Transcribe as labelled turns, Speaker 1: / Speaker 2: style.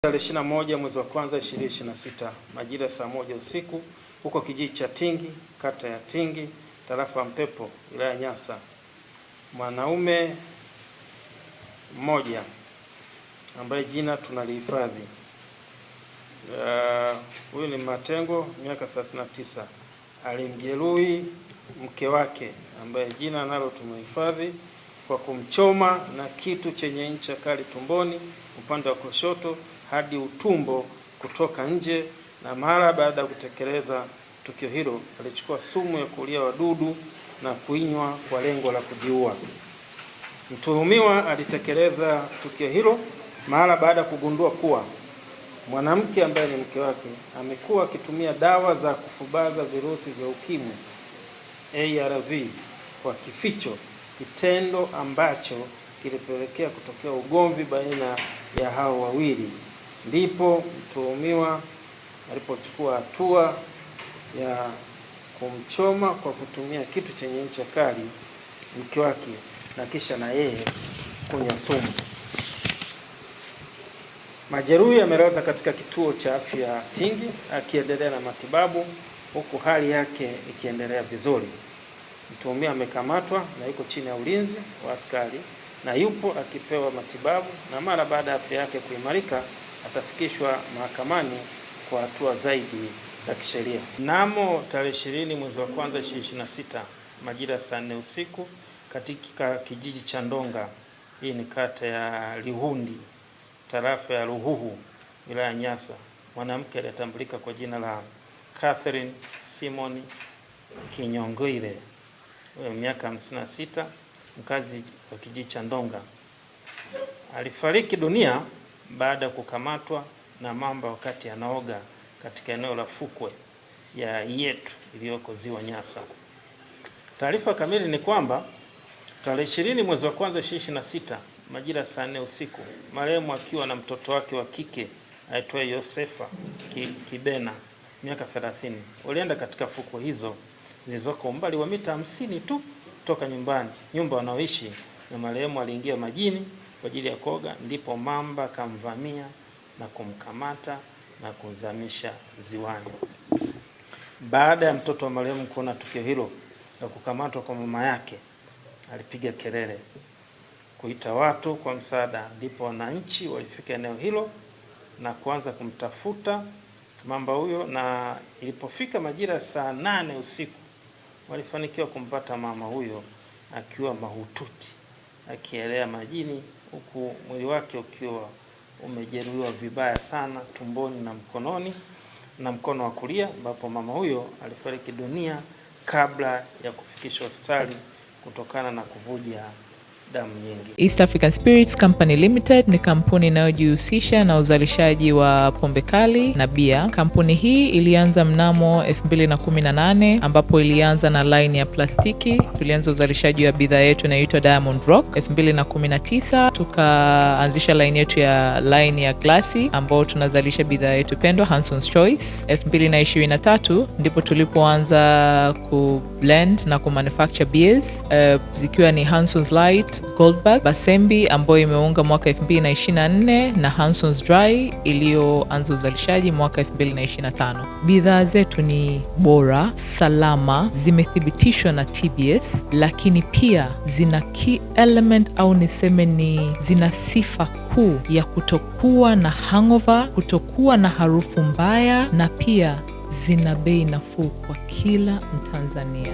Speaker 1: Tarehe 21 mwezi wa kwanza 2026 majira saa 1 usiku huko kijiji cha Tingi, kata ya Tingi, tarafa ya Mpepo, wilaya ya Nyasa, mwanaume mmoja ambaye jina tunalihifadhi, huyu ni Matengo, miaka 39, alimjeruhi mke wake ambaye jina nalo tumehifadhi kwa kumchoma na kitu chenye ncha kali tumboni upande wa kushoto hadi utumbo kutoka nje, na mara baada ya kutekeleza tukio hilo alichukua sumu ya kulia wadudu na kuinywa kwa lengo la kujiua. Mtuhumiwa alitekeleza tukio hilo mara baada ya kugundua kuwa mwanamke ambaye ni mke wake amekuwa akitumia dawa za kufubaza virusi vya ukimwi ARV kwa kificho, kitendo ambacho kilipelekea kutokea ugomvi baina ya hao wawili. Ndipo mtuhumiwa alipochukua hatua ya kumchoma kwa kutumia kitu chenye ncha kali mke wake na kisha na yeye kunywa sumu. Majeruhi amelazwa katika kituo cha afya Tingi akiendelea na matibabu huku hali yake ikiendelea vizuri. Mtuhumiwa amekamatwa na yuko chini ya ulinzi wa askari na yupo akipewa matibabu, na mara baada ya afya yake kuimarika atafikishwa mahakamani kwa hatua zaidi za kisheria. Mnamo tarehe 20 mwezi wa kwanza 2026 majira saa 4 usiku katika kijiji cha Ndonga, hii ni kata ya Lihundi, tarafa ya Ruhuhu, wilaya ya Nyasa, mwanamke aliyetambulika kwa jina la Catherine Simon Kinyongwile, miaka 56, mkazi wa kijiji cha Ndonga, alifariki dunia baada ya kukamatwa na mamba wakati anaoga katika eneo la fukwe ya Yetu iliyoko ziwa Nyasa. Taarifa kamili ni kwamba tarehe 20 mwezi wa kwanza 2026 majira saa 4 usiku, marehemu akiwa na mtoto wake wa kike aitwaye Yosefa Kibena, miaka 30, walienda katika fukwe hizo zilizoko umbali wa mita 50 tu kutoka nyumba wanaoishi, na marehemu aliingia majini kwa ajili ya kuoga, ndipo mamba akamvamia na kumkamata na kumzamisha ziwani. Baada ya mtoto wa marehemu kuona tukio hilo la kukamatwa kwa mama yake, alipiga kelele kuita watu kwa msaada, ndipo wananchi walifika eneo hilo na kuanza kumtafuta mamba huyo, na ilipofika majira saa 8 usiku walifanikiwa kumpata mama huyo akiwa mahututi akielea majini, huku mwili wake ukiwa umejeruhiwa vibaya sana tumboni na mkononi na mkono wa kulia, ambapo mama huyo alifariki dunia kabla ya kufikishwa hospitali kutokana na kuvuja damu nyingi.
Speaker 2: East African Spirits Company Limited ni kampuni inayojihusisha na uzalishaji wa pombe kali na bia. Kampuni hii ilianza mnamo 2018 ambapo ilianza na line ya plastiki. Tulianza uzalishaji wa bidhaa yetu inayoitwa Diamond Rock. 2019 tukaanzisha line yetu ya line ya glasi ambao tunazalisha bidhaa yetu pendwa Hanson's Choice. 2023 ndipo tulipoanza ku blend na ku manufacture beers zikiwa ni Hanson's Light, Goldberg, Basembi ambayo imeunga mwaka 2024 na Hanson's Dry iliyoanza uzalishaji mwaka 2025. Bidhaa zetu ni bora, salama, zimethibitishwa na TBS, lakini pia zina key element au niseme ni zina sifa kuu ya kutokuwa na hangover, kutokuwa na harufu mbaya, na pia zina bei nafuu kwa kila Mtanzania.